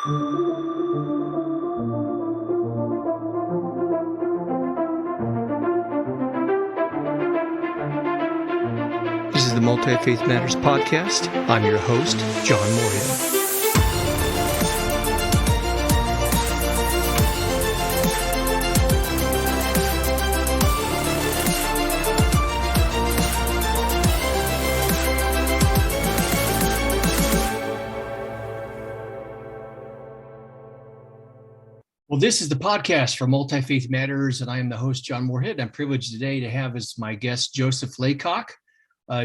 This is the Multi-Faith Matters podcast. I'm your host, John Moorhead. Well, this is the podcast for Multi-Faith Matters, and I am the host, John Moorhead. I'm privileged today to have as my guest Joseph Laycock.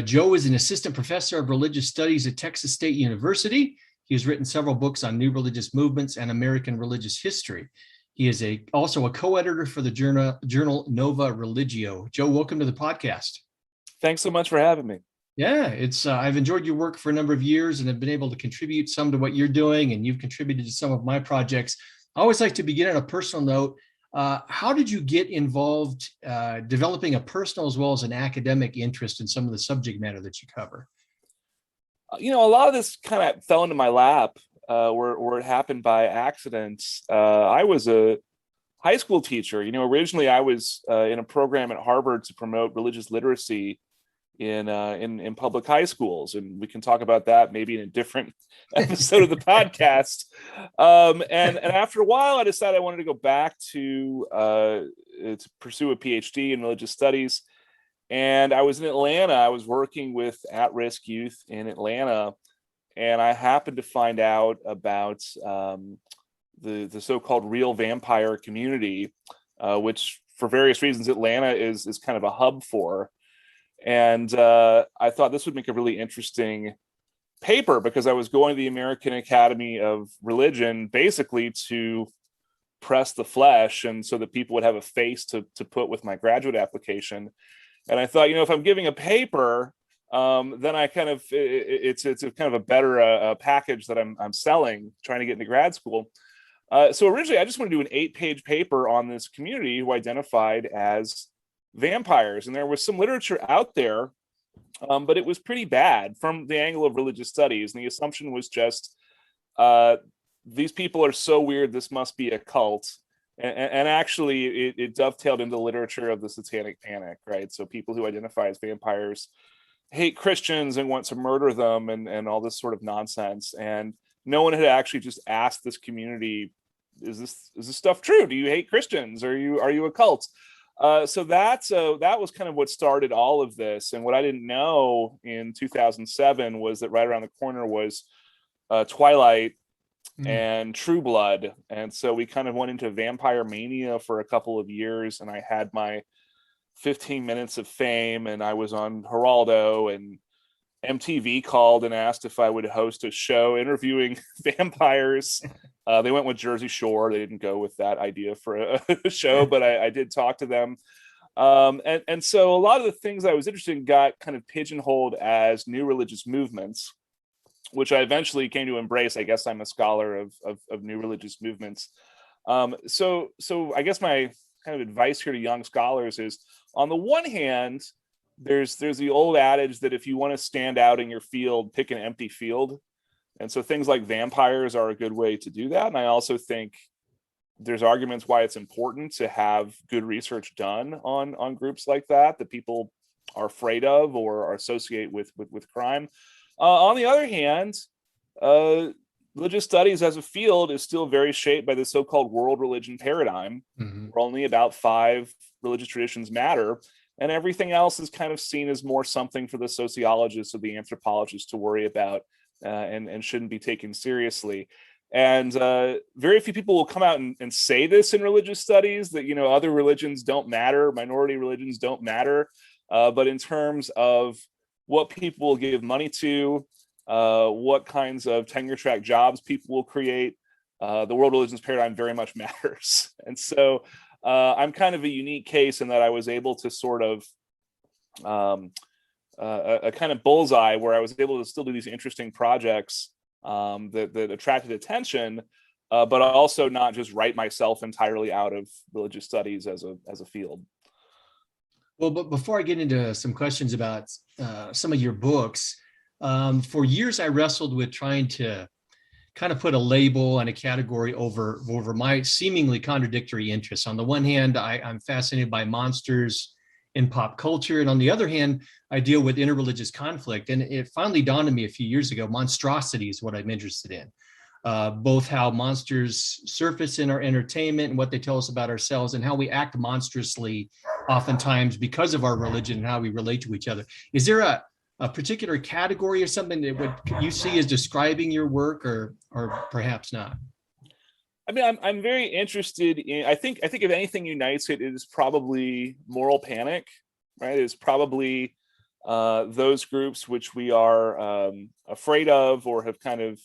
Joe is an assistant professor of religious studies at Texas State University. He has written several books on new religious movements and American religious history. He is also a co-editor for the journal Nova Religio. Joe, welcome to the podcast. Thanks so much for having me. Yeah, I've enjoyed your work for a number of years and have been able to contribute some to what you're doing, and you've contributed to some of my projects. I always like to begin on a personal note. How did you get involved developing a personal as well as an academic interest in some of the subject matter that you cover? A lot of this kind of fell into my lap or it happened by accident. I was a high school teacher. Originally I was in a program at Harvard to promote religious literacy in public high schools, and we can talk about that maybe in a different episode of the podcast. And after a while, I decided I wanted to go back to pursue a PhD in religious studies. And I was in Atlanta. I was working with at-risk youth in Atlanta, and I happened to find out about the so-called real vampire community, which for various reasons Atlanta is kind of a hub for. And I thought this would make a really interesting paper, because I was going to the American Academy of Religion basically to press the flesh, and so that people would have a face to put with my graduate application. And I thought, if I'm giving a paper, then I kind of it's a kind of a better package that I'm selling, trying to get into grad school. So originally, I just want to do an 8-page paper on this community who identified as vampires, and there was some literature out there, but it was pretty bad from the angle of religious studies, and the assumption was just these people are so weird, this must be a cult. And actually it dovetailed into the literature of the Satanic Panic, right? So people who identify as vampires hate Christians and want to murder them, and all this sort of nonsense. And no one had actually just asked this community, is this stuff true? Do you hate Christians? Are you a cult? So that was kind of what started all of this. And what I didn't know in 2007 was that right around the corner was Twilight and True Blood. And so we kind of went into vampire mania for a couple of years, and I had my 15 minutes of fame, and I was on Geraldo, and MTV called and asked if I would host a show interviewing vampires. They went with Jersey Shore. They didn't go with that idea for a show, but I did talk to them. And so a lot of the things I was interested in got kind of pigeonholed as new religious movements, which I eventually came to embrace. I guess I'm a scholar of new religious movements. So I guess my kind of advice here to young scholars is, on the one hand, there's the old adage that if you want to stand out in your field, pick an empty field. And so things like vampires are a good way to do that. And I also think there's arguments why it's important to have good research done on groups like that people are afraid of or associate with crime. On the other hand, religious studies as a field is still very shaped by the so-called world religion paradigm, where only about 5 religious traditions matter, and everything else is kind of seen as more something for the sociologists or the anthropologists to worry about, and shouldn't be taken seriously. And very few people will come out and say this in religious studies, that other religions don't matter, minority religions don't matter, but in terms of what people will give money to, what kinds of tenure track jobs people will create, the world religions paradigm very much matters. And so I'm kind of a unique case in that I was able to sort of a kind of bullseye where I was able to still do these interesting projects that attracted attention, but also not just write myself entirely out of religious studies as a field. Well, but before I get into some questions about some of your books, for years I wrestled with trying to kind of put a label and a category over my seemingly contradictory interests. On the one hand, I'm fascinated by monsters in pop culture, and on the other hand, I deal with interreligious conflict. And it finally dawned on me a few years ago: monstrosity is what I'm interested in. Both how monsters surface in our entertainment and what they tell us about ourselves, and how we act monstrously oftentimes because of our religion and how we relate to each other. Is there a particular category or something that would you see as describing your work, or perhaps not? I mean, I'm very interested in. I think if anything unites it is probably moral panic, right? It's probably those groups which we are afraid of or have kind of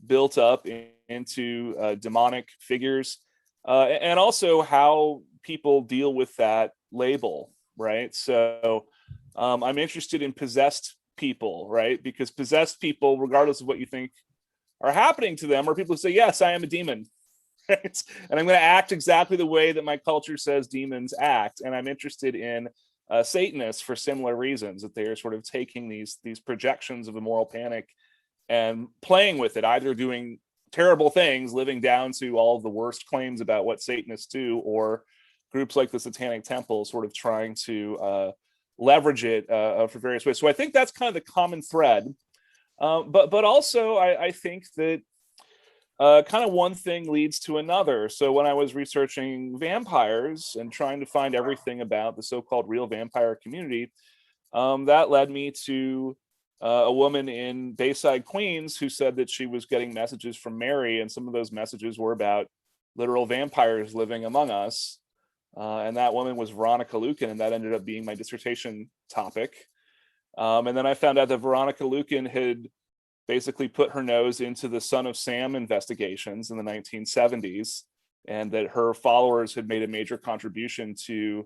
built up into demonic figures, and also how people deal with that label, right? So I'm interested in possessed people, right? Because possessed people, regardless of what you think are happening to them, are people who say, yes, I am a demon. Right? And I'm going to act exactly the way that my culture says demons act. And I'm interested in Satanists for similar reasons, that they are sort of taking these projections of a moral panic and playing with it, either doing terrible things, living down to all of the worst claims about what Satanists do, or groups like the Satanic Temple sort of trying to leverage it for various ways. So I think that's kind of the common thread. But also I think that kind of one thing leads to another. So when I was researching vampires and trying to find everything about the so-called real vampire community, that led me to a woman in Bayside, Queens, who said that she was getting messages from Mary, and some of those messages were about literal vampires living among us. And that woman was Veronica Lucan, and that ended up being my dissertation topic. And then I found out that Veronica Lucan had basically put her nose into the Son of Sam investigations in the 1970s, and that her followers had made a major contribution to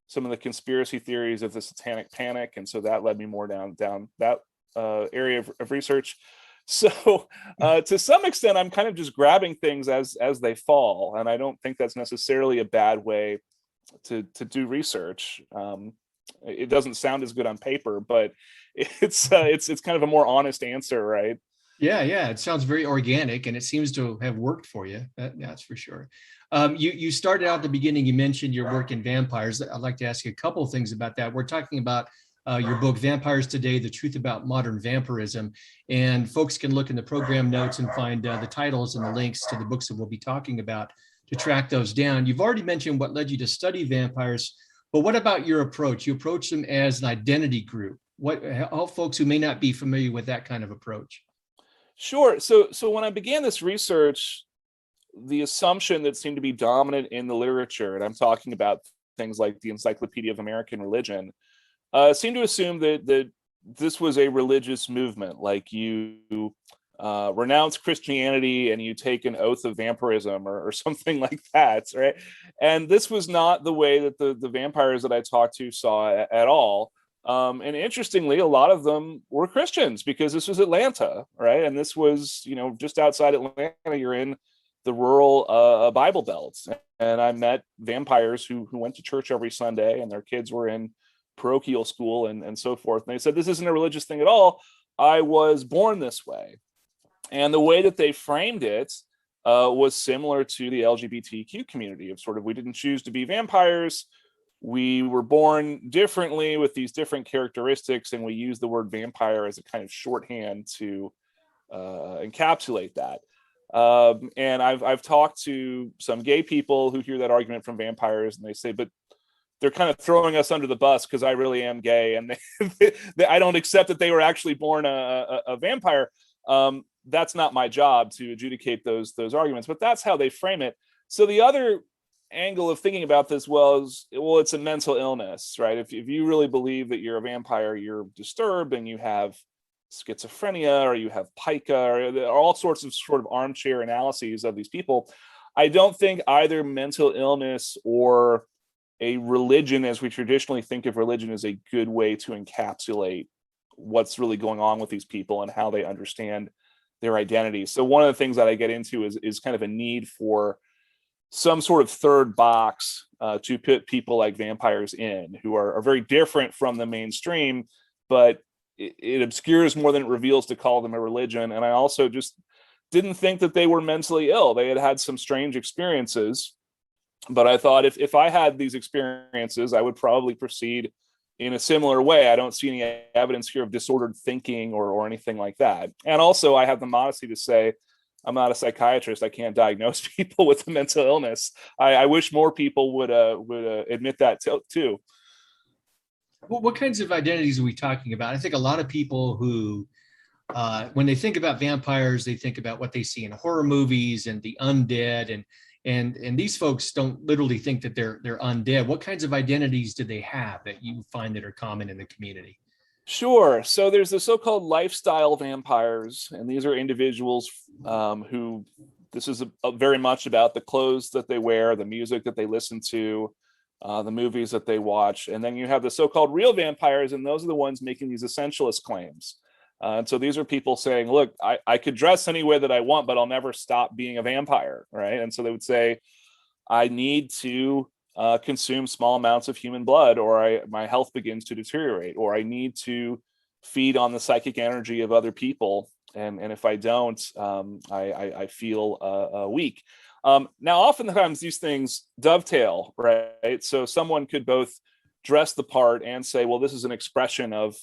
some of the conspiracy theories of the Satanic Panic. And so that led me more down that area of research. So to some extent, I'm kind of just grabbing things as they fall. And I don't think that's necessarily a bad way to do research. It doesn't sound as good on paper, but it's kind of a more honest answer, right? Yeah, it sounds very organic, and it seems to have worked for you. That's for sure. You started out at the beginning. You mentioned your work in vampires. I'd like to ask you a couple of things about that. We're talking about your book, Vampires Today: The Truth About Modern Vampirism, and folks can look in the program notes and find the titles and the links to the books that we'll be talking about to track those down. You've already mentioned what led you to study vampires, but what about your approach? You approach them as an identity group. Help folks who may not be familiar with that kind of approach. Sure. So when I began this research, the assumption that seemed to be dominant in the literature, and I'm talking about things like the Encyclopedia of American Religion, seemed to assume that this was a religious movement, like you renounce Christianity and you take an oath of vampirism or something like that, right? And this was not the way that the vampires that I talked to saw at all. And interestingly, a lot of them were Christians, because this was Atlanta, right? And this was, just outside Atlanta, you're in the rural Bible belt. And I met vampires who went to church every Sunday, and their kids were in parochial school and so forth. And they said, this isn't a religious thing at all. I was born this way. And the way that they framed it was similar to the LGBTQ community, of sort of, we didn't choose to be vampires. We were born differently with these different characteristics, and we use the word vampire as a kind of shorthand to encapsulate that. And I've talked to some gay people who hear that argument from vampires, and they say, but they're kind of throwing us under the bus because I really am gay, and I don't accept that they were actually born a vampire. That's not my job to adjudicate those arguments, but that's how they frame it. So the other angle of thinking about this was, it's a mental illness, right? If you really believe that you're a vampire, you're disturbed and you have schizophrenia or you have pica, or there are all sorts of sort of armchair analyses of these people. I don't think either mental illness or a religion, as we traditionally think of religion, is a good way to encapsulate what's really going on with these people and how they understand their identity. So one of the things that I get into is kind of a need for some sort of third box to put people like vampires in, who are very different from the mainstream, but it obscures more than it reveals to call them a religion. And I also just didn't think that they were mentally ill. They had had some strange experiences, but I thought if I had these experiences, I would probably proceed in a similar way. I don't see any evidence here of disordered thinking or anything like that. And also, I have the modesty to say I'm not a psychiatrist. I can't diagnose people with a mental illness. I wish more people would admit that too. Well, what kinds of identities are we talking about? I think a lot of people who, when they think about vampires, they think about what they see in horror movies and the undead, and these folks don't literally think that they're undead. What kinds of identities do they have that you find that are common in the community? Sure. So there's the so-called lifestyle vampires, and these are individuals who this is very much about the clothes that they wear, the music that they listen to, the movies that they watch. And then you have the so-called real vampires, and those are the ones making these essentialist claims. And so these are people saying, look, I could dress any way that I want, but I'll never stop being a vampire, right? And so they would say, I need to consume small amounts of human blood, or my health begins to deteriorate, or I need to feed on the psychic energy of other people. And if I don't, I feel weak. Now, oftentimes these things dovetail, right? So someone could both dress the part and say, well, this is an expression of,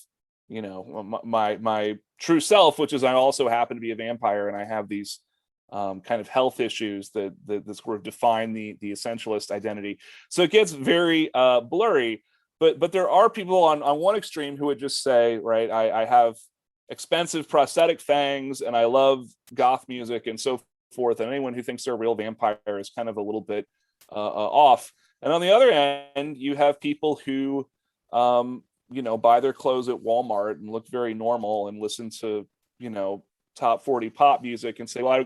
my true self, which is I also happen to be a vampire and I have these kind of health issues that sort of define the essentialist identity. So it gets very blurry. But there are people on one extreme who would just say, right, I have expensive prosthetic fangs and I love goth music and so forth. And anyone who thinks they're a real vampire is kind of a little bit off. And on the other end, you have people who, buy their clothes at Walmart and look very normal and listen to, top 40 pop music and say, well,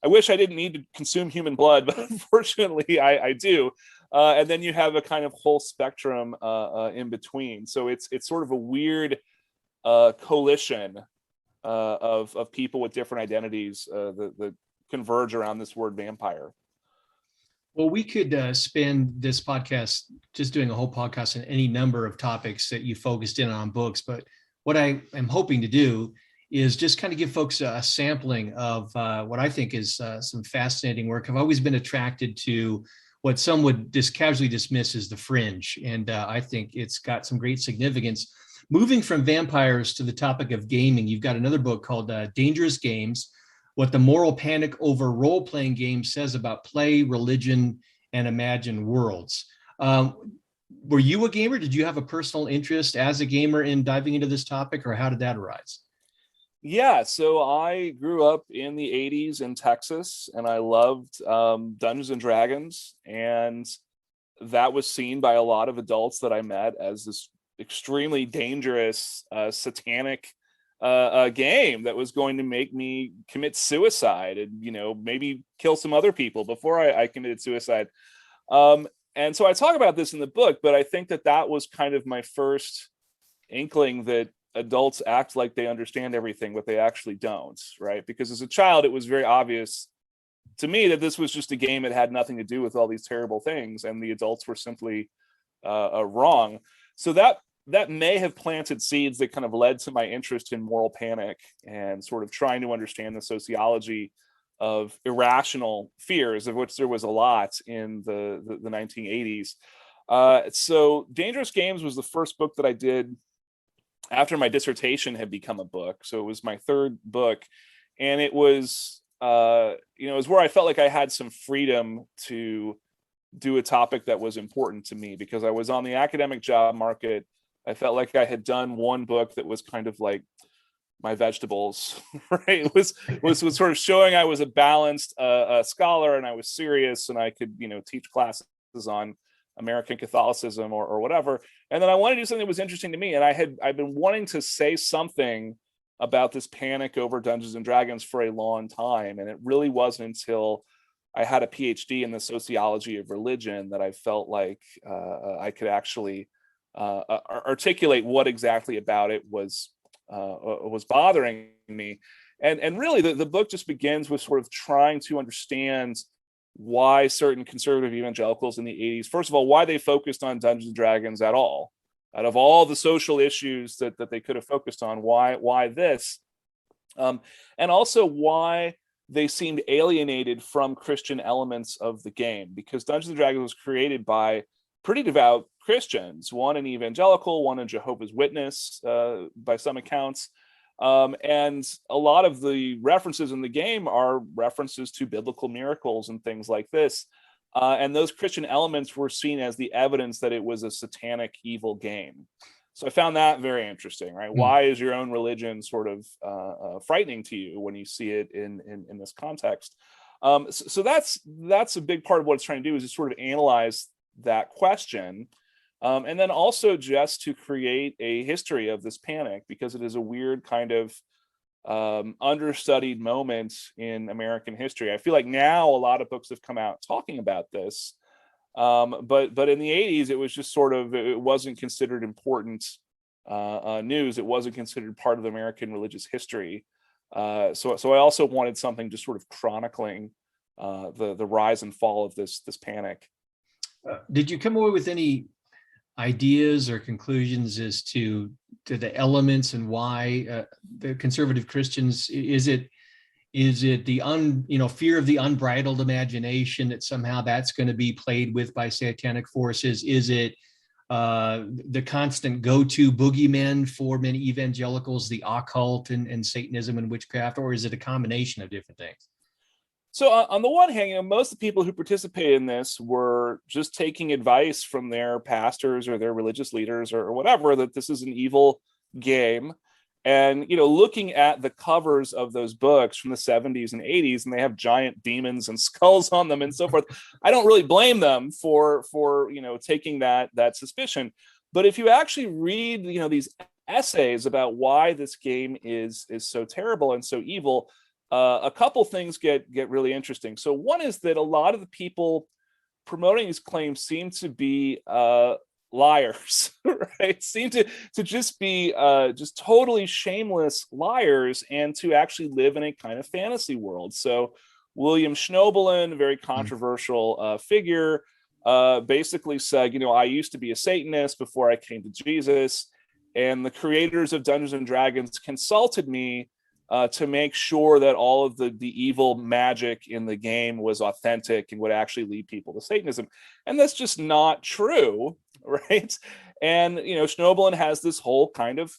I wish I didn't need to consume human blood, but unfortunately I do. And then you have a kind of whole spectrum in between. So it's sort of a weird coalition of people with different identities that converge around this word vampire. Well, we could spend this podcast just doing a whole podcast on any number of topics that you focused in on books. But what I am hoping to do is just kind of give folks a sampling of what I think is some fascinating work. I've always been attracted to what some would just casually dismiss as the fringe. And I think it's got some great significance. Moving from vampires to the topic of gaming, you've got another book called Dangerous Games: What the Moral Panic Over Role-Playing Games Says About Play, Religion, and Imagined Worlds. Were you a gamer? Did you have a personal interest as a gamer in diving into this topic, or how did that arise? Yeah, so I grew up in the 80s in Texas, and I loved Dungeons and Dragons, and that was seen by a lot of adults that I met as this extremely dangerous, satanic game that was going to make me commit suicide and, maybe kill some other people before I committed suicide. And so I talk about this in the book, but I think that was kind of my first inkling that adults act like they understand everything, but they actually don't, right? Because as a child, it was very obvious to me that this was just a game that had nothing to do with all these terrible things, and the adults were simply wrong. So that may have planted seeds that kind of led to my interest in moral panic and sort of trying to understand the sociology of irrational fears, of which there was a lot in the 1980s. So Dangerous Games was the first book that I did after my dissertation had become a book. So it was my third book, and it was, it was where I felt like I had some freedom to do a topic that was important to me, because I was on the academic job market. I felt like I had done one book that was kind of like my vegetables, right? It was sort of showing I was a balanced scholar, and I was serious, and I could, teach classes on American Catholicism or whatever. And then I wanted to do something that was interesting to me. And I've been wanting to say something about this panic over Dungeons and Dragons for a long time. And it really wasn't until I had a PhD in the sociology of religion that I felt like I could actually articulate what exactly about it was bothering me. And really the book just begins with sort of trying to understand why certain conservative evangelicals in the 80s, first of all, why they focused on Dungeons and Dragons at all. Out of all the social issues that they could have focused on, why this? And also why they seemed alienated from Christian elements of the game, because Dungeons and Dragons was created by pretty devout Christians, one an evangelical, one a Jehovah's Witness, by some accounts. And a lot of the references in the game are references to biblical miracles and things like this. And those Christian elements were seen as the evidence that it was a satanic evil game. So I found that very interesting, right? Why is your own religion sort of frightening to you when you see it in this context? So that's a big part of what it's trying to do, is just sort of analyze that question. And then also just to create a history of this panic, because it is a weird kind of understudied moment in American history. I feel like now a lot of books have come out talking about this. But in the 80s, it was just sort of, it wasn't considered important news. It wasn't considered part of American religious history. So I also wanted something just sort of chronicling the rise and fall of this panic. Did you come away with any ideas or conclusions as to the elements and why the conservative Christians, is it the fear of the unbridled imagination, that somehow that's going to be played with by satanic forces? Is it the constant go-to boogeymen for many evangelicals, the occult and Satanism and witchcraft, or is it a combination of different things? So on the one hand, most of the people who participated in this were just taking advice from their pastors or their religious leaders or whatever, that this is an evil game. And, looking at the covers of those books from the 70s and 80s, and they have giant demons and skulls on them and so forth, I don't really blame them for taking that suspicion. But if you actually read, these essays about why this game is so terrible and so evil, a couple things get really interesting. So one is that a lot of the people promoting these claims seem to be liars, right? Seem to just be just totally shameless liars, and to actually live in a kind of fantasy world. So William Schnoebelen, very controversial figure, basically said, I used to be a Satanist before I came to Jesus, and the creators of Dungeons and Dragons consulted me to make sure that all of the evil magic in the game was authentic and would actually lead people to Satanism. And that's just not true, right? And, Schnoebelen has this whole kind of,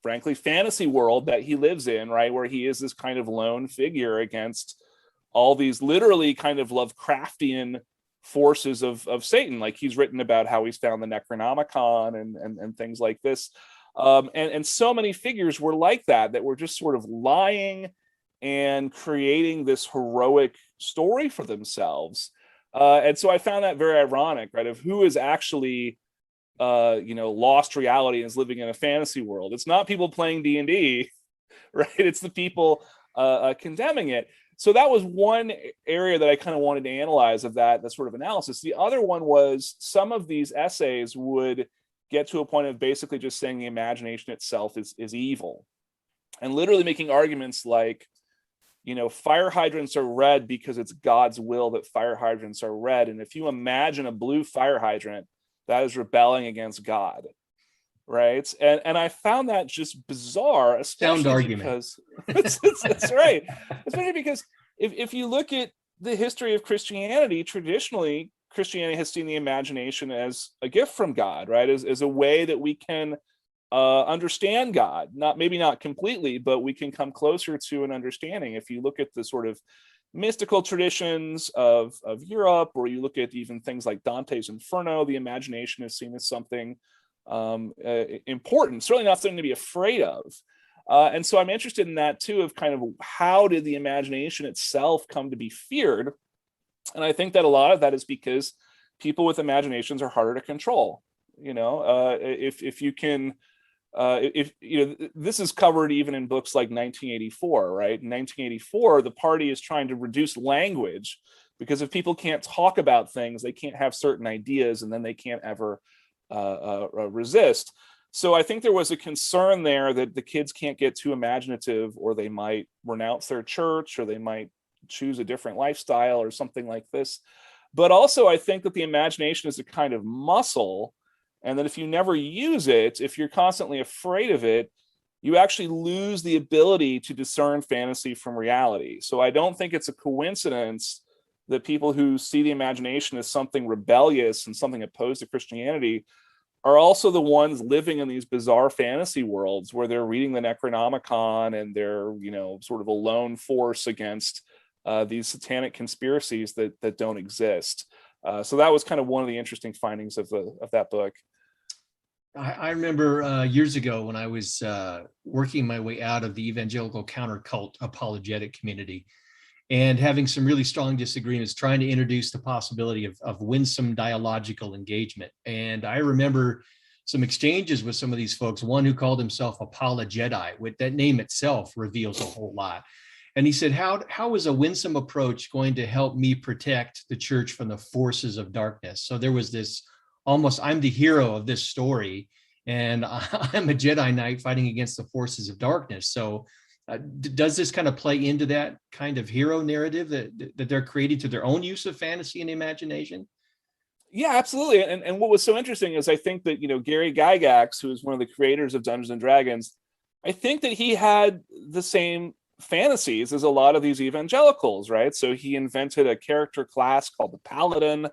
frankly, fantasy world that he lives in, right? Where he is this kind of lone figure against all these literally kind of Lovecraftian forces of Satan. Like, he's written about how he's found the Necronomicon and things like this. And so many figures were like that were just sort of lying and creating this heroic story for themselves. And so I found that very ironic, right? Of who is actually, lost reality and is living in a fantasy world. It's not people playing D&D, right? It's the people condemning it. So that was one area that I kind of wanted to analyze of that sort of analysis. The other one was some of these essays would get to a point of basically just saying the imagination itself is evil, and literally making arguments like, fire hydrants are red because it's God's will that fire hydrants are red. And if you imagine a blue fire hydrant, that is rebelling against God. Right. And I found that just bizarre, especially Sound argument. Because that's right. Especially because if you look at the history of Christianity, traditionally, Christianity has seen the imagination as a gift from God, right? As a way that we can understand God, maybe not completely, but we can come closer to an understanding. If you look at the sort of mystical traditions of Europe, or you look at even things like Dante's Inferno, the imagination is seen as something important, certainly not something to be afraid of. And so I'm interested in that too, of kind of how did the imagination itself come to be feared? And I think that a lot of that is because people with imaginations are harder to control. If you can, this is covered even in books like 1984, right? In 1984, the party is trying to reduce language, because if people can't talk about things, they can't have certain ideas, and then they can't ever resist. So I think there was a concern there that the kids can't get too imaginative, or they might renounce their church, or they might choose a different lifestyle or something like this. But also, I think that the imagination is a kind of muscle, and that if you never use it, if you're constantly afraid of it, you actually lose the ability to discern fantasy from reality. So I don't think it's a coincidence that people who see the imagination as something rebellious and something opposed to Christianity are also the ones living in these bizarre fantasy worlds where they're reading the Necronomicon and they're, sort of a lone force against these satanic conspiracies that don't exist. So that was kind of one of the interesting findings of that book. I remember years ago when I was working my way out of the evangelical counter-cult apologetic community and having some really strong disagreements, trying to introduce the possibility of winsome dialogical engagement. And I remember some exchanges with some of these folks, one who called himself Apologeti, with that name itself reveals a whole lot. And he said, how is a winsome approach going to help me protect the church from the forces of darkness? So there was this almost, I'm the hero of this story, and I'm a Jedi Knight fighting against the forces of darkness. So does this kind of play into that kind of hero narrative that they're creating to their own use of fantasy and imagination? Yeah, absolutely. And what was so interesting is I think that, Gary Gygax, who is one of the creators of Dungeons and Dragons, I think that he had the same fantasies as a lot of these evangelicals, right? So he invented a character class called the Paladin,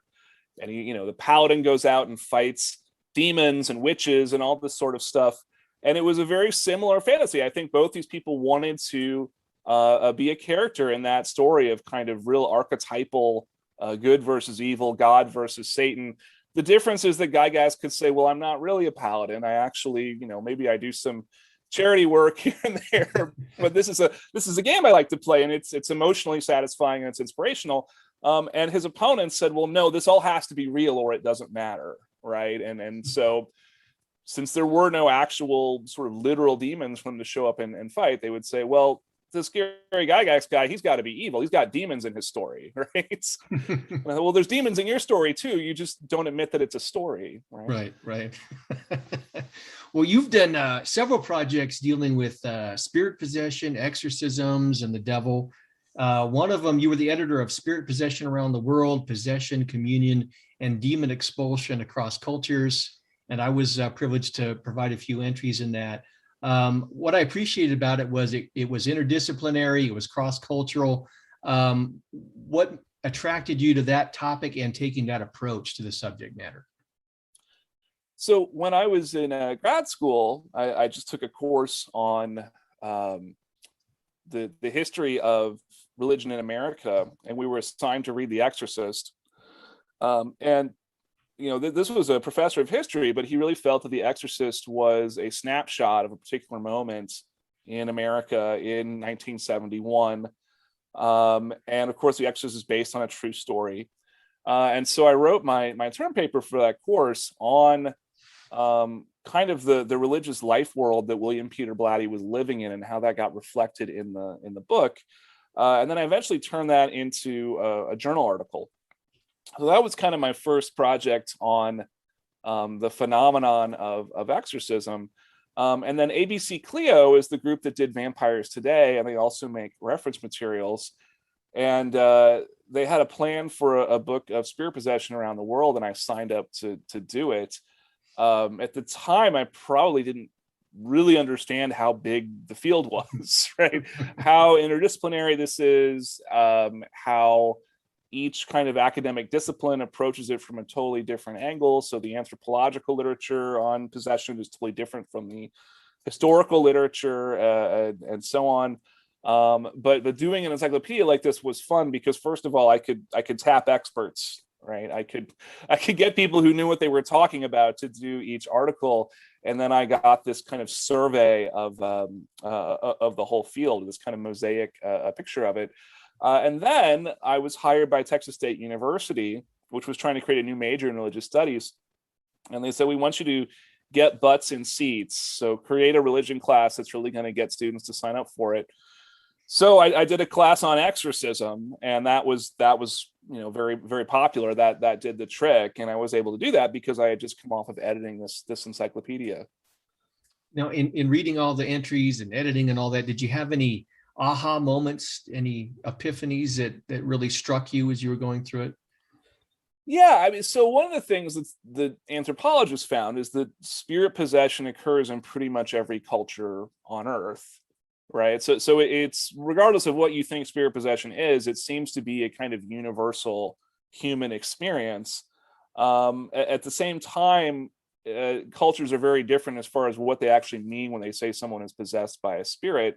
and the Paladin goes out and fights demons and witches and all this sort of stuff. And it was a very similar fantasy. I think both these people wanted to be a character in that story of kind of real archetypal good versus evil, God versus Satan. The difference is that Gygax could say, well, I'm not really a paladin. I actually, maybe I do some charity work here and there, but this is a game I like to play, and it's emotionally satisfying and it's inspirational. And his opponents said, well, no, this all has to be real or it doesn't matter, right? And so since there were no actual sort of literal demons for them to show up and fight, they would say, well, this Gary Gygax guy, he's got to be evil. He's got demons in his story, right? Well, there's demons in your story too. You just don't admit that it's a story, right? Right. Well, you've done several projects dealing with spirit possession, exorcisms, and the devil. One of them, you were the editor of Spirit Possession Around the World, Possession, Communion, and Demon Expulsion Across Cultures. And I was privileged to provide a few entries in that. What I appreciated about it was it was interdisciplinary, it was cross-cultural. What attracted you to that topic and taking that approach to the subject matter? So when I was in grad school, I just took a course on the history of religion in America, and we were assigned to read The Exorcist. And this was a professor of history, but he really felt that The Exorcist was a snapshot of a particular moment in America in 1971. And of course, The Exorcist is based on a true story. And so I wrote my term paper for that course on kind of the religious life world that William Peter Blatty was living in and how that got reflected in the book. And then I eventually turned that into a journal article. So that was kind of my first project on the phenomenon of exorcism. And then ABC Clio is the group that did Vampires Today, and they also make reference materials. And they had a plan for a book of spirit possession around the world, and I signed up to do it. At the time, I probably didn't really understand how big the field was, right? How interdisciplinary this is, how each kind of academic discipline approaches it from a totally different angle. So the anthropological literature on possession is totally different from the historical literature and so on. But doing an encyclopedia like this was fun because, first of all, I could tap experts, right? I could get people who knew what they were talking about to do each article, and then I got this kind of survey of the whole field, this kind of mosaic picture of it. And then I was hired by Texas State University, which was trying to create a new major in religious studies. And they said, we want you to get butts in seats. So create a religion class that's really going to get students to sign up for it. So I did a class on exorcism, and that was very, very popular. That did the trick. And I was able to do that because I had just come off of editing this encyclopedia. Now, in reading all the entries and editing and all that, did you have any aha moments, any epiphanies that really struck you as you were going through it? Yeah, I mean, so one of the things that the anthropologists found is that spirit possession occurs in pretty much every culture on Earth, right? So it's regardless of what you think spirit possession is, it seems to be a kind of universal human experience. At the same time, cultures are very different as far as what they actually mean when they say someone is possessed by a spirit.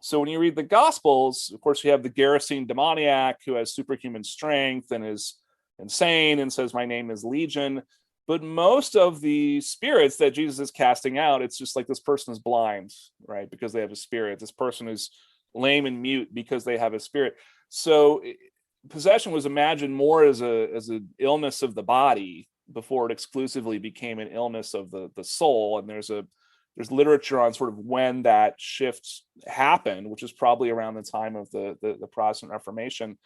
So when you read the Gospels, of course, you have the Gerasene demoniac who has superhuman strength and is insane and says, "My name is Legion." But most of the spirits that Jesus is casting out, it's just like this person is blind, right? Because they have a spirit. This person is lame and mute because they have a spirit. So possession was imagined more as an illness of the body before it exclusively became an illness of the soul. And there's literature on sort of when that shift happened, which is probably around the time of the Protestant Reformation.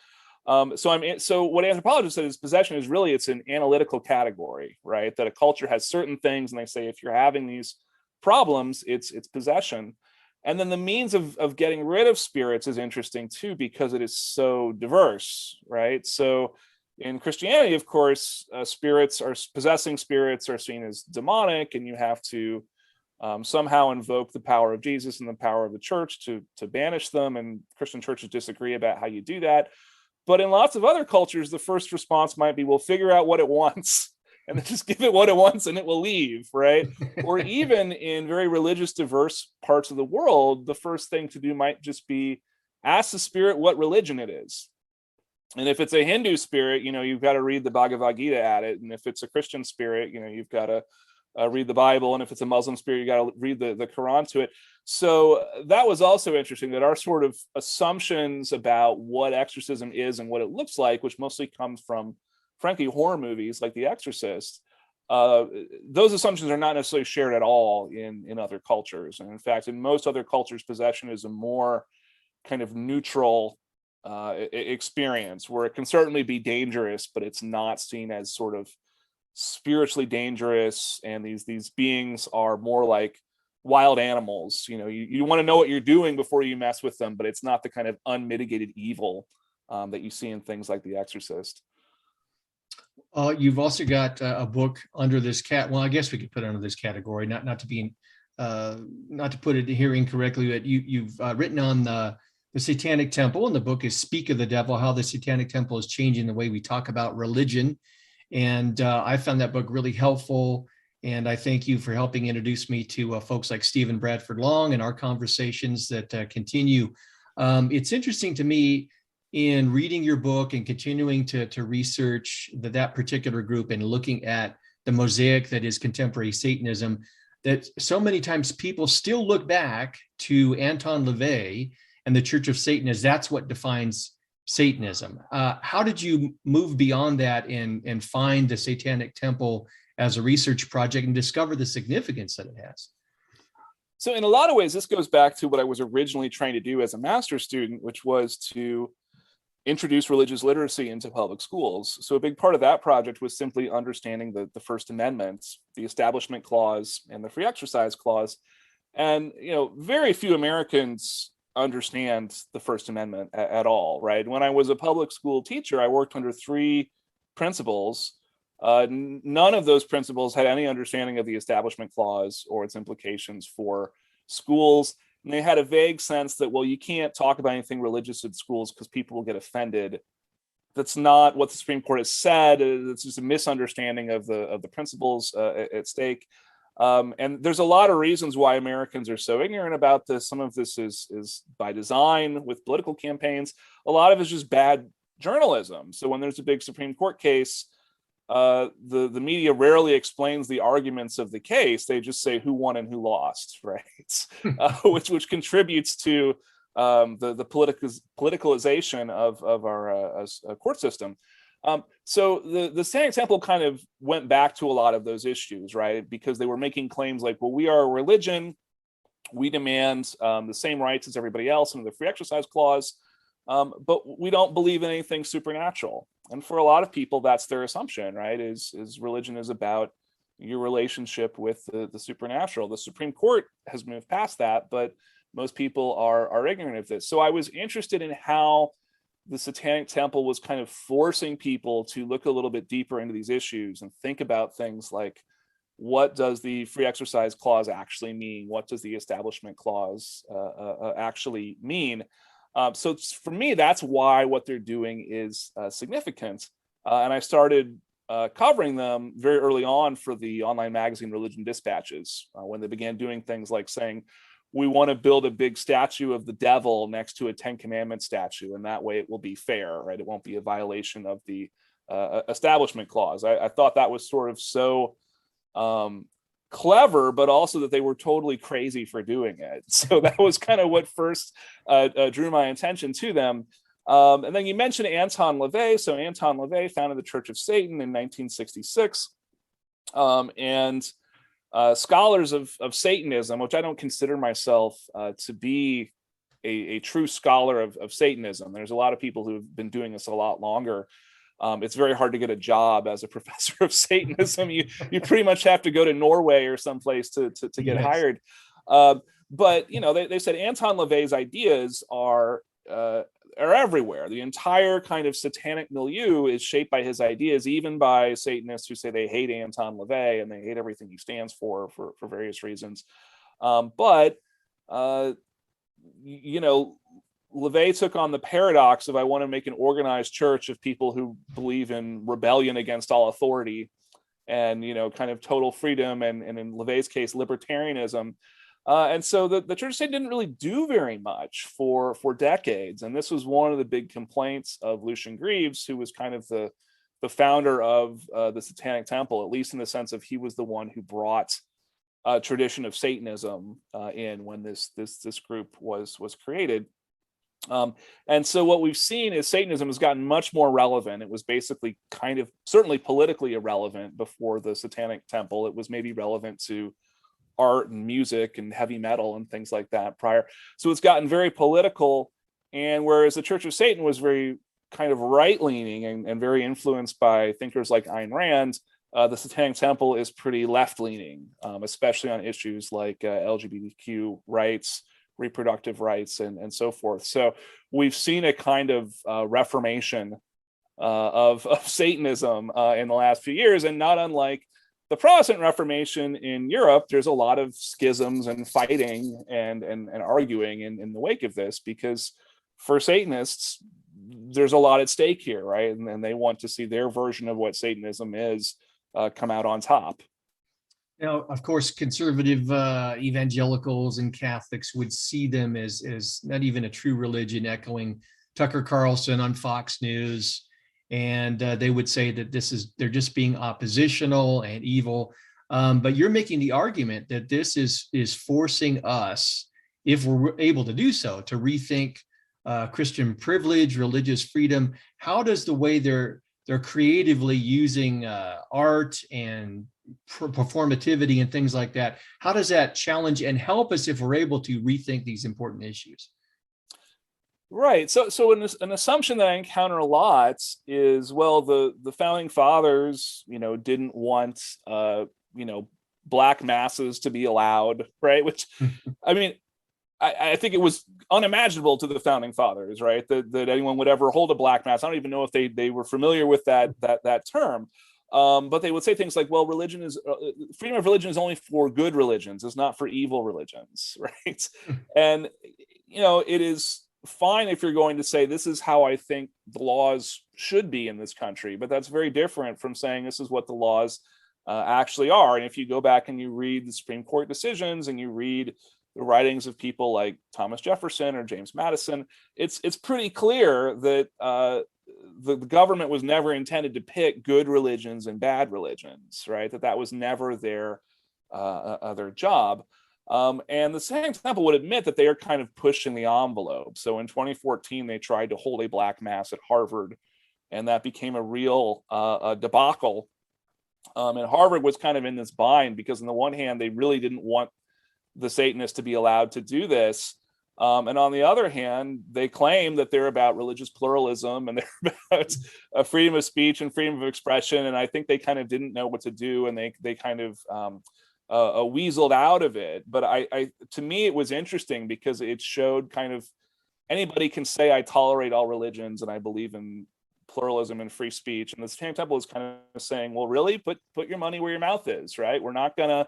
So what anthropologists said is possession is really, it's an analytical category, right? That a culture has certain things, and they say if you're having these problems, it's possession. And then the means of getting rid of spirits is interesting too, because it is so diverse, right? So in Christianity, of course, possessing spirits are seen as demonic, and you have to somehow invoke the power of Jesus and the power of the church to banish them. And Christian churches disagree about how you do that. But in lots of other cultures, the first response might be, "Well, figure out what it wants and then just give it what it wants and it will leave," right? Or even in very religious, diverse parts of the world, the first thing to do might just be ask the spirit what religion it is. And if it's a Hindu spirit, you've got to read the Bhagavad Gita at it. And if it's a Christian spirit, you've got to read the Bible. And if it's a Muslim spirit, you got to read the Quran to it. So that was also interesting, that our sort of assumptions about what exorcism is and what it looks like, which mostly comes from, frankly, horror movies like The Exorcist, those assumptions are not necessarily shared at all in other cultures. And in fact, in most other cultures, possession is a more kind of neutral experience, where it can certainly be dangerous, but it's not seen as sort of spiritually dangerous. And these beings are more like wild animals. You want to know what you're doing before you mess with them, but it's not the kind of unmitigated evil that you see in things like The Exorcist. You've also got a book under this well, I guess we could put it under this category, not to put it here incorrectly, but you've written on the Satanic Temple, and the book is Speak of the Devil: How the Satanic Temple is Changing the Way We Talk About Religion. And I found that book really helpful. And I thank you for helping introduce me to folks like Stephen Bradford Long and our conversations that continue. It's interesting to me, in reading your book and continuing to research that particular group and looking at the mosaic that is contemporary Satanism, that so many times people still look back to Anton LaVey and the Church of Satan as that's what defines Satanism. How did you move beyond that and find the Satanic Temple as a research project and discover the significance that it has? So in a lot of ways, this goes back to what I was originally trying to do as a master's student, which was to introduce religious literacy into public schools. So a big part of that project was simply understanding the First Amendment, the Establishment Clause, and the Free Exercise Clause. And very few Americans understand the First Amendment at all, right? When I was a public school teacher, I worked under 3 principals. None of those principals had any understanding of the Establishment Clause or its implications for schools. And they had a vague sense that, well, you can't talk about anything religious in schools because people will get offended. That's not what the Supreme Court has said. It's just a misunderstanding of the principles at stake. And there's a lot of reasons why Americans are so ignorant about this. Some of this is by design with political campaigns. A lot of it is just bad journalism. So when there's a big Supreme Court case, the media rarely explains the arguments of the case. They just say who won and who lost, right? Which contributes to the politicalization of our court system. So the Satanic Temple kind of went back to a lot of those issues, right? Because they were making claims like, well, we are a religion, we demand the same rights as everybody else under the Free Exercise Clause, but we don't believe in anything supernatural. And for a lot of people, that's their assumption, right? Is religion is about your relationship with the supernatural. The Supreme Court has moved past that, but most people are ignorant of this. So I was interested in how the Satanic Temple was kind of forcing people to look a little bit deeper into these issues and think about things like, what does the free exercise clause actually mean? What does the establishment clause actually mean? So for me, that's why what they're doing is significant. And I started covering them very early on for the online magazine Religion Dispatches, when they began doing things like saying, we want to build a big statue of the devil next to a Ten Commandments statue, and that way it will be fair, right? It won't be a violation of the establishment clause. I thought that was sort of so clever, but also that they were totally crazy for doing it. So that was kind of what first drew my attention to them. And then you mentioned Anton LaVey. So Anton LaVey founded the Church of Satan in 1966. And scholars of Satanism, which I don't consider myself to be a true scholar of Satanism. There's a lot of people who've been doing this a lot longer. It's very hard to get a job as a professor of Satanism. You pretty much have to go to Norway or someplace to get hired. But they said Anton LaVey's ideas are everywhere. The entire kind of satanic milieu is shaped by his ideas, even by Satanists who say they hate Anton LaVey and they hate everything he stands for various reasons. But LaVey took on the paradox of, I want to make an organized church of people who believe in rebellion against all authority and, kind of total freedom, and in LaVey's case, libertarianism. And so the Church of Satan didn't really do very much for decades. And this was one of the big complaints of Lucian Greaves, who was kind of the founder of the Satanic Temple, at least in the sense of he was the one who brought a tradition of Satanism in when this group was created. And so what we've seen is Satanism has gotten much more relevant. It was basically kind of certainly politically irrelevant before the Satanic Temple. It was maybe relevant to art and music and heavy metal and things like that prior. So it's gotten very political. And whereas the Church of Satan was very kind of right-leaning and very influenced by thinkers like Ayn Rand, the Satanic Temple is pretty left-leaning, especially on issues like LGBTQ rights, reproductive rights, and so forth. So we've seen a kind of reformation of Satanism in the last few years, and not unlike the Protestant Reformation in Europe, there's a lot of schisms and fighting and arguing in the wake of this, because for Satanists, there's a lot at stake here, right? And they want to see their version of what Satanism is come out on top. Now, of course, conservative evangelicals and Catholics would see them as not even a true religion, echoing Tucker Carlson on Fox News. And they would say that they're just being oppositional and evil. But you're making the argument that this is forcing us, if we're able to do so, to rethink Christian privilege, religious freedom. How does the way they're creatively using art and performativity and things like that, how does that challenge and help us if we're able to rethink these important issues? Right. So an assumption that I encounter a lot is, well, the founding fathers, didn't want, black masses to be allowed, right? Which, I mean, I think it was unimaginable to the founding fathers, right? That anyone would ever hold a black mass. I don't even know if they were familiar with that term. But they would say things like, well, freedom of religion is only for good religions. It's not for evil religions, right? And, it is fine if you're going to say, this is how I think the laws should be in this country, but that's very different from saying this is what the laws actually are. And if you go back and you read the Supreme Court decisions and you read the writings of people like Thomas Jefferson or James Madison, it's pretty clear that the government was never intended to pick good religions and bad religions, right? That was never their job. And the Satanic Temple would admit that they are kind of pushing the envelope. So in 2014, they tried to hold a black mass at Harvard, and that became a real debacle. And Harvard was kind of in this bind because on the one hand, they really didn't want the Satanists to be allowed to do this. And on the other hand, they claim that they're about religious pluralism and they're about freedom of speech and freedom of expression. And I think they kind of didn't know what to do, and they kind of weaseled out of it. But to me, it was interesting because it showed kind of anybody can say, I tolerate all religions and I believe in pluralism and free speech. And the Satanic Temple is kind of saying, well, really, put your money where your mouth is, right? We're not going to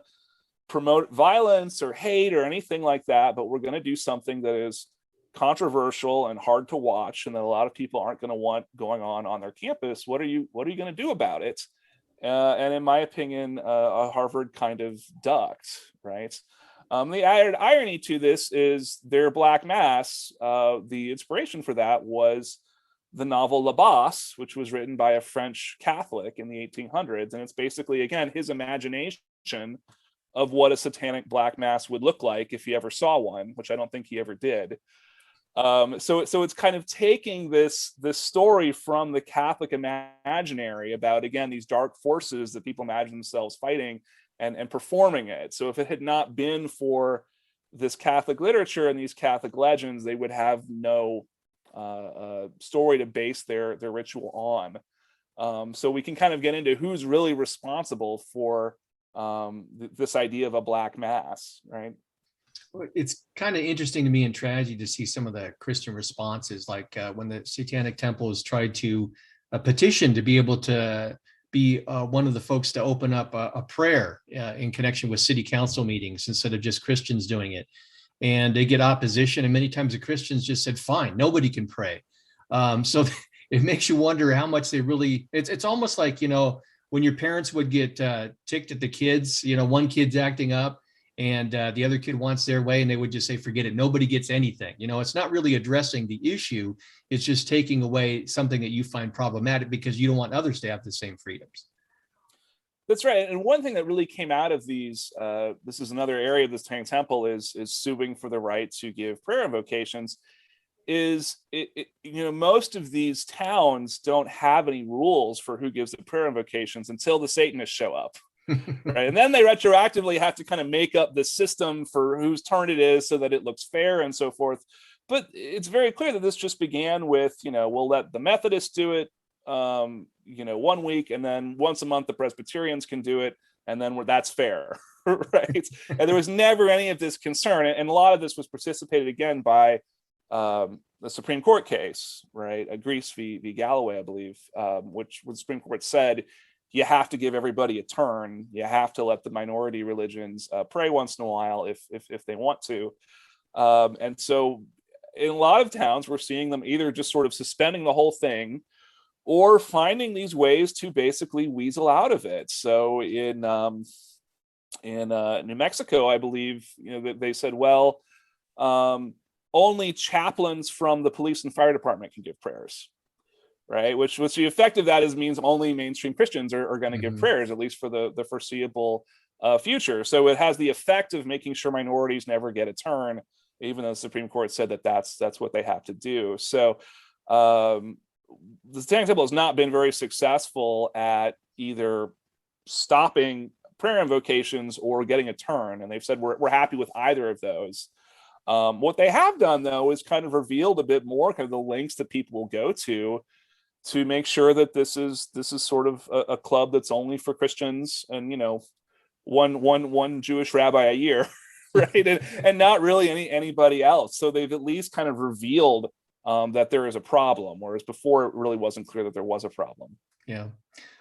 promote violence or hate or anything like that, but we're going to do something that is controversial and hard to watch, and that a lot of people aren't going to want going on their campus. What are you going to do about it? And in my opinion, a Harvard kind of ducked, right? The added irony to this is their Black Mass. The inspiration for that was the novel La Bosse, which was written by a French Catholic in the 1800s. And it's basically, again, his imagination of what a satanic Black Mass would look like if he ever saw one, which I don't think he ever did. So it's kind of taking this story from the Catholic imaginary about, again, these dark forces that people imagine themselves fighting, and performing it. So if it had not been for this Catholic literature and these Catholic legends, they would have no story to base their ritual on. So we can kind of get into who's really responsible for this idea of a Black Mass, right? It's kind of interesting to me in tragedy to see some of the Christian responses, like when the Satanic Temple has tried to petition to be able to be one of the folks to open up a prayer in connection with city council meetings instead of just Christians doing it. And they get opposition. And many times the Christians just said, fine, nobody can pray. So it makes you wonder how much they really, it's almost like, when your parents would get ticked at the kids, one kid's acting up and the other kid wants their way, and they would just say, forget it, nobody gets anything. It's not really addressing the issue. It's just taking away something that you find problematic because you don't want others to have the same freedoms. That's right. And one thing that really came out of these, this is another area of the Satanic Temple, is suing for the right to give prayer invocations. Is most of these towns don't have any rules for who gives the prayer invocations until the Satanists show up. Right. And then they retroactively have to kind of make up the system for whose turn it is so that it looks fair and so forth. But it's very clear that this just began with, we'll let the Methodists do it, 1 week, and then once a month the Presbyterians can do it, and then that's fair. Right. And there was never any of this concern. And a lot of this was precipitated again by the Supreme Court case, right? Greece v. Galloway, I believe, which the Supreme Court said, you have to give everybody a turn. You have to let the minority religions pray once in a while if they want to. And so in a lot of towns, we're seeing them either just sort of suspending the whole thing or finding these ways to basically weasel out of it. So in New Mexico, I believe, they said, well, only chaplains from the police and fire department can give prayers. Right, which the effect of that means only mainstream Christians are going to give prayers, at least for the foreseeable future. So it has the effect of making sure minorities never get a turn, even though the Supreme Court said that that's what they have to do. So the Satanic Temple has not been very successful at either stopping prayer invocations or getting a turn, and they've said we're happy with either of those. What they have done, though, is kind of revealed a bit more kind of the lengths that people will go to make sure that this is sort of a club that's only for Christians, and one Jewish rabbi a year, right, and not really anybody else. So they've at least kind of revealed that there is a problem, whereas before it really wasn't clear that there was a problem. Yeah.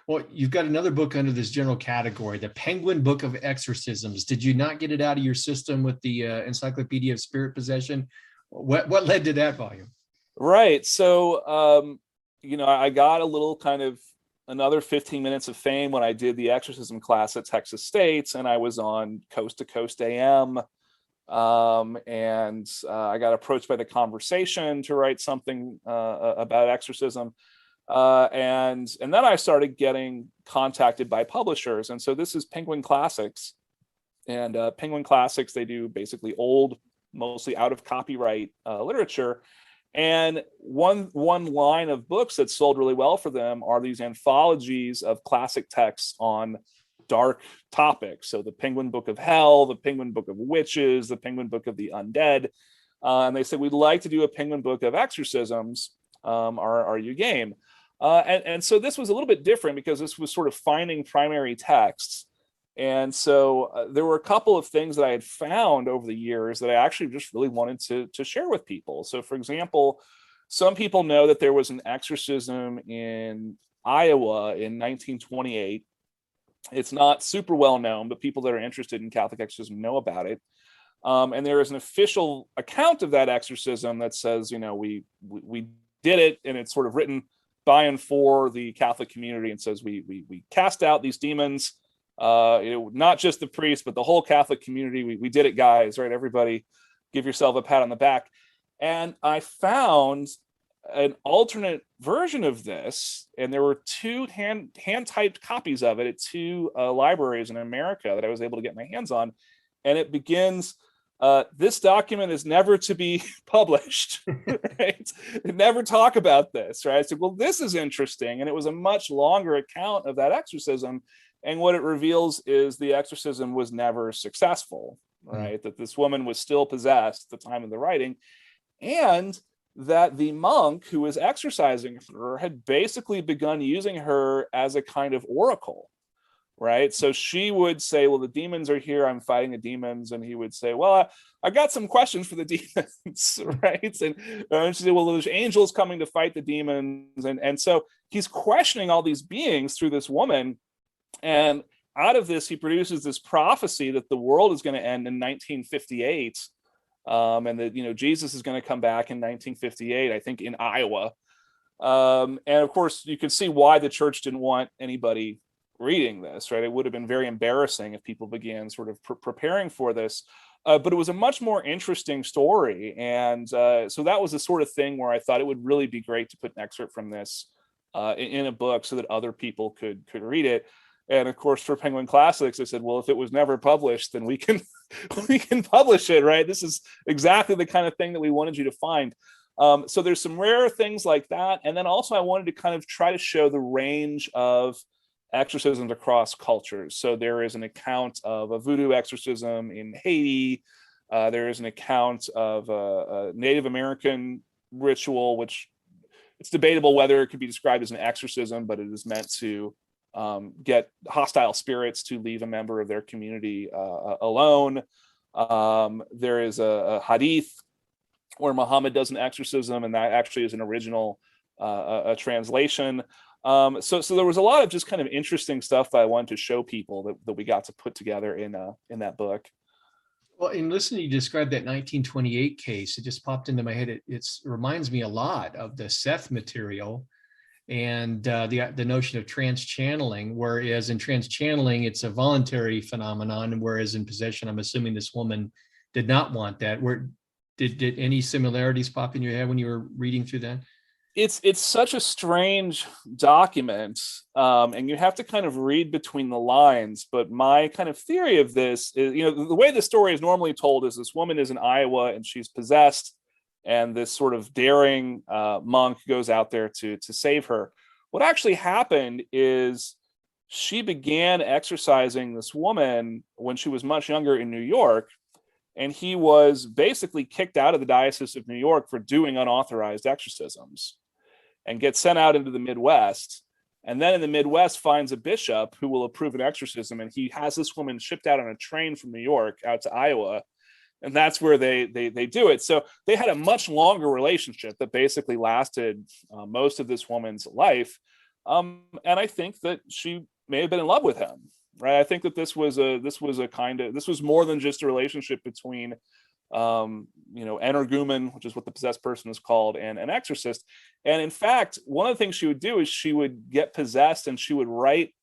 Well, you've got another book under this general category, the Penguin Book of Exorcisms. Did you not get it out of your system with the Encyclopedia of Spirit Possession? What led to that volume? Right. So, I got a little kind of another 15 minutes of fame when I did the exorcism class at Texas State, and I was on Coast to Coast AM. And I got approached by The Conversation to write something about exorcism. And then I started getting contacted by publishers. And so this is Penguin Classics. And Penguin Classics, they do basically old, mostly out of copyright literature. And one line of books that sold really well for them are these anthologies of classic texts on dark topics. So the Penguin Book of Hell, the Penguin Book of Witches, the Penguin Book of the Undead. And they said, we'd like to do a Penguin Book of Exorcisms. Are you game? And so this was a little bit different because this was sort of finding primary texts And so there were a couple of things that I had found over the years that I actually just really wanted to share with people. So, for example, some people know that there was an exorcism in Iowa in 1928. It's not super well known, but people that are interested in Catholic exorcism know about it. And there is an official account of that exorcism that says, we did it, and it's sort of written by and for the Catholic community, and says we cast out these demons. Not just the priest, but the whole Catholic community. We did it, guys, right? Everybody give yourself a pat on the back. And I found an alternate version of this, and there were two hand typed copies of it at two libraries in America that I was able to get my hands on. And it begins, this document is never to be published, right? Never talk about this, right? I said, well, this is interesting. And it was a much longer account of that exorcism. And what it reveals is the exorcism was never successful, right? That this woman was still possessed at the time of the writing, and that the monk who was exorcising her had basically begun using her as a kind of oracle, right? So she would say, well, the demons are here, I'm fighting the demons. And he would say, well, I got some questions for the demons, right? And she said, well, there's angels coming to fight the demons. And so he's questioning all these beings through this woman. And out of this, he produces this prophecy that the world is going to end in 1958. And that, Jesus is going to come back in 1958, I think in Iowa. And of course, you can see why the church didn't want anybody reading this, right? It would have been very embarrassing if people began sort of preparing for this. But it was a much more interesting story. And so that was the sort of thing where I thought it would really be great to put an excerpt from this in a book so that other people could read it. And of course, for Penguin Classics, I said, well, if it was never published, then we can publish it, right? This is exactly the kind of thing that we wanted you to find. So there's some rare things like that. And then also I wanted to kind of try to show the range of exorcisms across cultures. So there is an account of a voodoo exorcism in Haiti. There is an account of a Native American ritual, which it's debatable whether it could be described as an exorcism, but it is meant to get hostile spirits to leave a member of their community alone. There is a hadith where Muhammad does an exorcism, and that actually is an original a translation. So there was a lot of just kind of interesting stuff that I wanted to show people that we got to put together in that book. Well, in listening to you describe that 1928 case, it just popped into my head. It reminds me a lot of the Seth material and the notion of trans-channeling, whereas in trans-channeling, it's a voluntary phenomenon, whereas in possession, I'm assuming this woman did not want that. Did any similarities pop in your head when you were reading through that? It's such a strange document, and you have to kind of read between the lines. But my kind of theory of this is, the way the story is normally told is this woman is in Iowa and she's possessed, and this sort of daring monk goes out there to save her. What actually happened is she began exorcising this woman when she was much younger in New York, and he was basically kicked out of the Diocese of New York for doing unauthorized exorcisms, and gets sent out into the Midwest. And then in the Midwest finds a bishop who will approve an exorcism, and he has this woman shipped out on a train from New York out to Iowa. And that's where they do it. So they had a much longer relationship that basically lasted most of this woman's life. And I think that she may have been in love with him, right? I think that this was more than just a relationship between energumen, which is what the possessed person is called, and an exorcist. And in fact, one of the things she would do is she would get possessed and she would write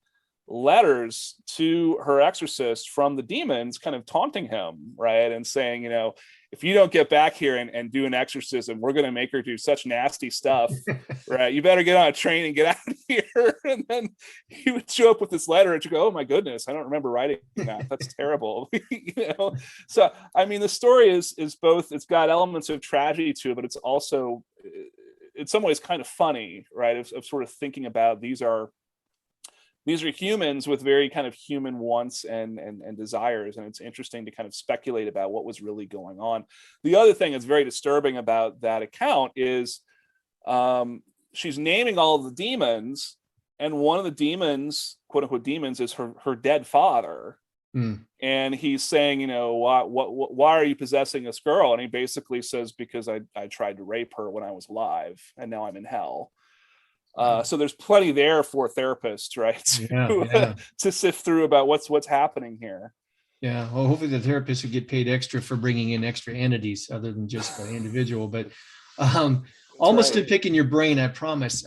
letters to her exorcist from the demons, kind of taunting him, right? And saying, if you don't get back here and do an exorcism, we're going to make her do such nasty stuff, right? You better get on a train and get out of here. And then he would show up with this letter and she'd go, oh my goodness, I don't remember writing that. That's terrible. So, I mean, the story is both, it's got elements of tragedy to it, but it's also, in some ways, kind of funny, right? Of sort of thinking about these are humans with very kind of human wants and desires. And it's interesting to kind of speculate about what was really going on. The other thing that's very disturbing about that account is she's naming all of the demons. And one of the demons, quote unquote demons, is her dead father. And he's saying, why are you possessing this girl? And he basically says, because I tried to rape her when I was alive, and now I'm in hell. So there's plenty there for therapists, right, to sift through about what's happening here. Yeah, well, hopefully the therapist would get paid extra for bringing in extra entities other than just the individual. But almost to picking your brain, I promise.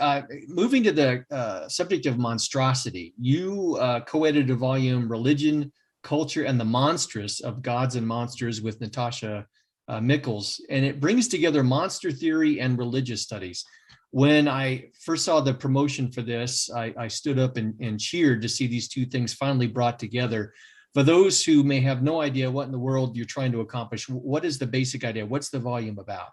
Moving to the subject of monstrosity, you co-edited a volume, Religion, Culture, and the Monstrous of Gods and Monsters with Natasha Mickles, and it brings together monster theory and religious studies. When I first saw the promotion for this, I stood up and cheered to see these two things finally brought together. For those who may have no idea what in the world you're trying to accomplish, what is the basic idea? What's the volume about?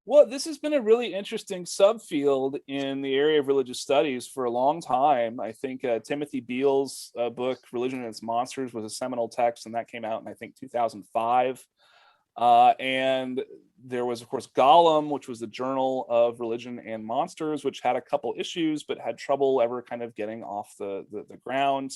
Well, this has been a really interesting subfield in the area of religious studies for a long time. I think Timothy Beale's book, Religion and Its Monsters, was a seminal text, and that came out in, I think, 2005. And there was, of course, Gollum, which was the Journal of Religion and Monsters, which had a couple issues, but had trouble ever kind of getting off the ground.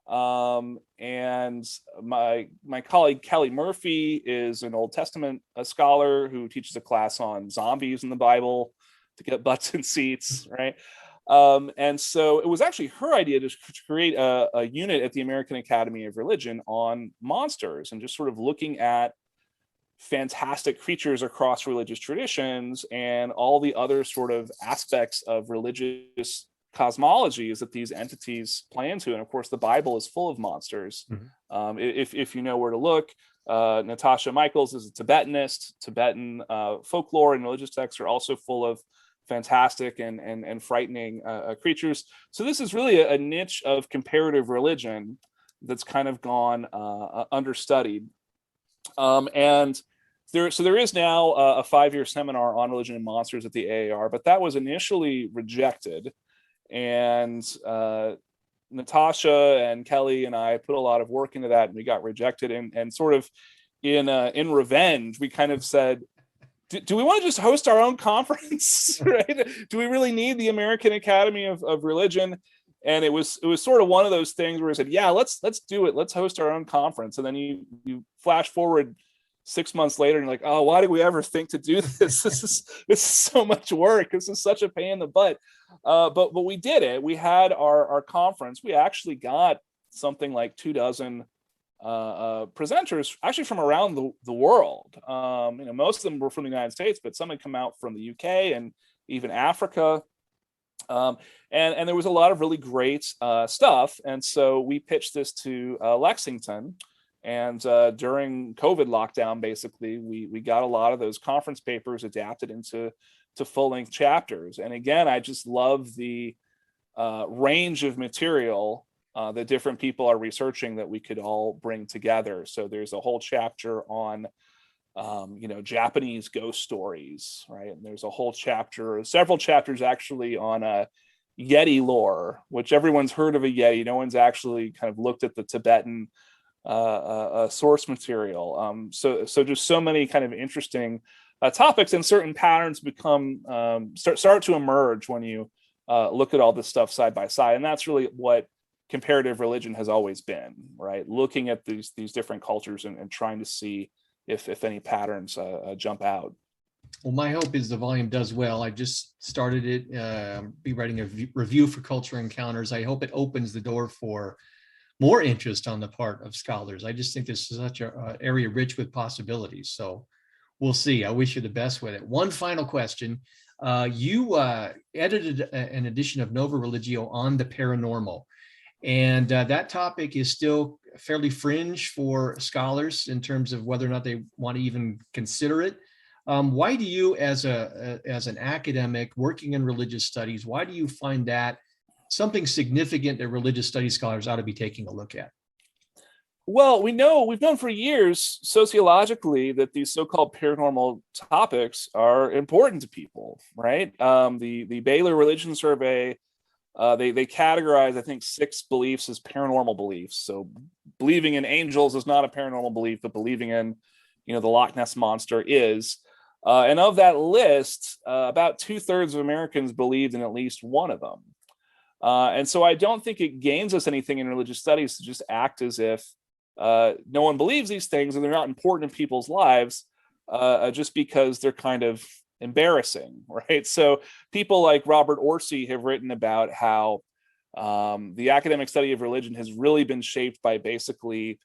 And my colleague Kelly Murphy is an Old Testament scholar who teaches a class on zombies in the Bible to get butts in seats, right? And so it was actually her idea to create a unit at the American Academy of Religion on monsters and just sort of looking at fantastic creatures across religious traditions and all the other sort of aspects of religious cosmologies that these entities play into. And of course, the Bible is full of monsters. If you know where to look, Natasha Mickles is a Tibetanist. Tibetan folklore and religious texts are also full of fantastic and frightening creatures. So this is really a niche of comparative religion that's kind of gone understudied. And there is now a 5-year seminar on religion and monsters at the AAR, but that was initially rejected. And Natasha and Kelly and I put a lot of work into that, and we got rejected. And sort of in revenge, we kind of said, do we want to just host our own conference? Right? Do we really need the American Academy of Religion? And it was sort of one of those things where we said, yeah, let's do it. Let's host our own conference. And then you flash forward 6 months later and you're like, oh, why did we ever think to do this? This is so much work. This is such a pain in the butt. But we did it. We had our conference. We actually got something like 24 presenters actually from around the world. Most of them were from the United States, but some had come out from the UK and even Africa. And there was a lot of really great stuff. And so we pitched this to Lexington. And during COVID lockdown, basically, we got a lot of those conference papers adapted into full-length chapters. And again, I just love the range of material that different people are researching that we could all bring together. So there's a whole chapter on Japanese ghost stories, right? And there's a whole chapter, several chapters actually on Yeti lore, which everyone's heard of a Yeti. No one's actually kind of looked at the Tibetan source material. So just so many kind of interesting topics, and certain patterns become start to emerge when you look at all this stuff side by side. And that's really what comparative religion has always been, right? Looking at these different cultures and trying to see if any patterns jump out. Well, my hope is the volume does well. I just started it, be writing a review for Culture Encounters. I hope it opens the door for more interest on the part of scholars. I just think this is such an area rich with possibilities. So we'll see. I wish you the best with it. One final question. You edited an edition of Nova Religio on the paranormal. And that topic is still fairly fringe for scholars in terms of whether or not they want to even consider it. Why do you, as an academic working in religious studies, why do you find that something significant that religious studies scholars ought to be taking a look at? Well, we've known for years sociologically that these so-called paranormal topics are important to people, right? The Baylor Religion Survey, they categorize, I think, 6 beliefs as paranormal beliefs. So believing in angels is not a paranormal belief, but believing in, the Loch Ness Monster is. And of that list, about 2/3 of Americans believed in at least one of them. And so I don't think it gains us anything in religious studies to just act as if no one believes these things and they're not important in people's lives just because they're kind of embarrassing, right? So people like Robert Orsi have written about how the academic study of religion has really been shaped by basically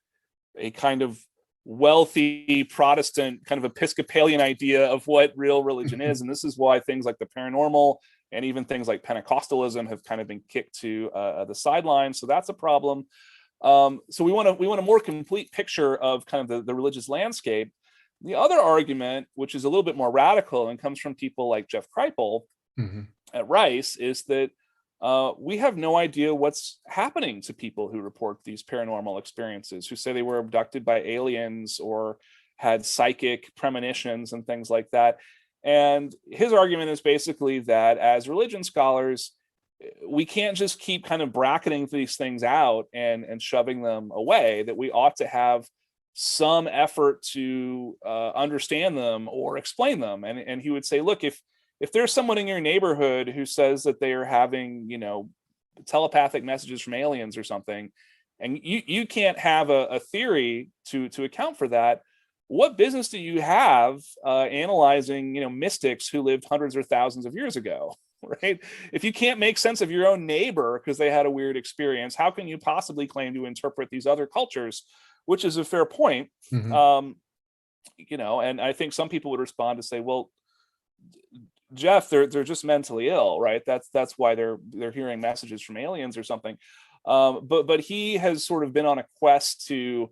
a kind of wealthy Protestant kind of Episcopalian idea of what real religion is. And this is why things like the paranormal and even things like Pentecostalism have kind of been kicked to the sidelines. So that's a problem. So we want a more complete picture of kind of the religious landscape. The other argument, which is a little bit more radical and comes from people like Jeff Kripal at Rice, is that we have no idea what's happening to people who report these paranormal experiences, who say they were abducted by aliens or had psychic premonitions and things like that. And his argument is basically that as religion scholars, we can't just keep kind of bracketing these things out and shoving them away, that we ought to have some effort to understand them or explain them. And he would say, look, if there's someone in your neighborhood who says that they are having, telepathic messages from aliens or something, and you can't have a theory to account for that, what business do you have analyzing, mystics who lived hundreds or thousands of years ago, right? If you can't make sense of your own neighbor because they had a weird experience, how can you possibly claim to interpret these other cultures? Which is a fair point. And I think some people would respond to say, well, Jeff, they're just mentally ill, right? That's why they're hearing messages from aliens or something. But he has sort of been on a quest to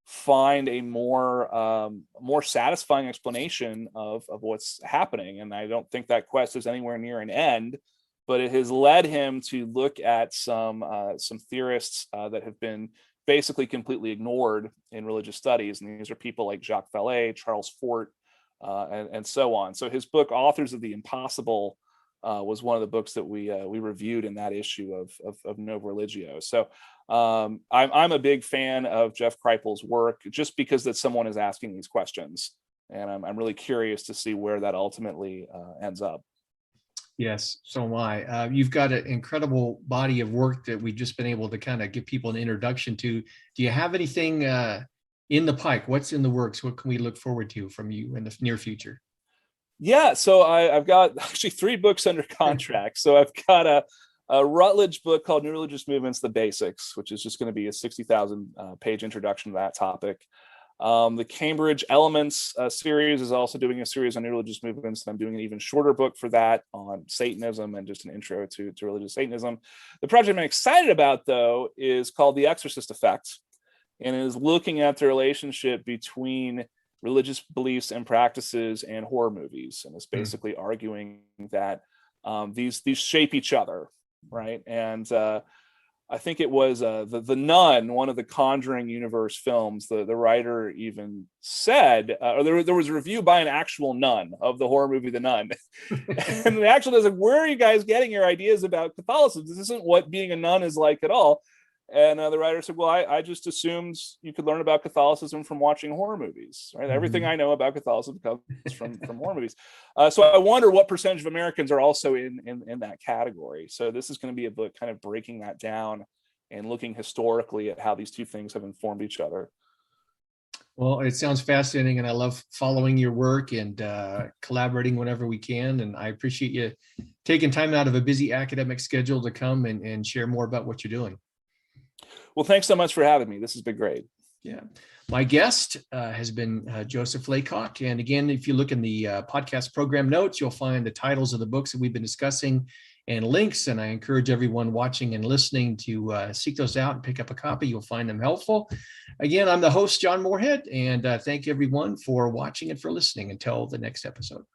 find a more satisfying explanation of what's happening, and I don't think that quest is anywhere near an end. But it has led him to look at some theorists that have been basically completely ignored in religious studies, and these are people like Jacques Vallée, Charles Fort, and so on. So his book, Authors of the Impossible, was one of the books that we reviewed in that issue of Nova Religio. So I'm a big fan of Jeff Kripal's work, just because that someone is asking these questions, and I'm really curious to see where that ultimately ends up. Yes, so am I. You've got an incredible body of work that we've just been able to kind of give people an introduction to. Do you have anything in the pike? What's in the works? What can we look forward to from you in the near future? Yeah, so I've got actually 3 books under contract. So I've got a Rutledge book called New Religious Movements, The Basics, which is just going to be a 60,000 page introduction to that topic. The Cambridge Elements series is also doing a series on new religious movements. I'm doing an even shorter book for that on Satanism and just an intro to religious Satanism. The project I'm excited about, though, is called The Exorcist Effect, and is looking at the relationship between religious beliefs and practices and horror movies, and it's basically arguing that these shape each other, right? And I think it was the Nun, one of the Conjuring universe films. The writer even said, or there was a review by an actual nun of the horror movie The Nun, and the actual is like, "Where are you guys getting your ideas about Catholicism? This isn't what being a nun is like at all." And the writer said, "Well, I just assumed you could learn about Catholicism from watching horror movies, right? Everything I know about Catholicism comes from horror movies." So I wonder what percentage of Americans are also in that category. So this is going to be a book kind of breaking that down and looking historically at how these two things have informed each other. Well, it sounds fascinating, and I love following your work and collaborating whenever we can. And I appreciate you taking time out of a busy academic schedule to come and share more about what you're doing. Well, thanks so much for having me. This has been great. Yeah. My guest has been Joseph Laycock. And again, if you look in the podcast program notes, you'll find the titles of the books that we've been discussing and links. And I encourage everyone watching and listening to seek those out and pick up a copy. You'll find them helpful. Again, I'm the host, John Moorhead, and thank everyone for watching and for listening. Until the next episode.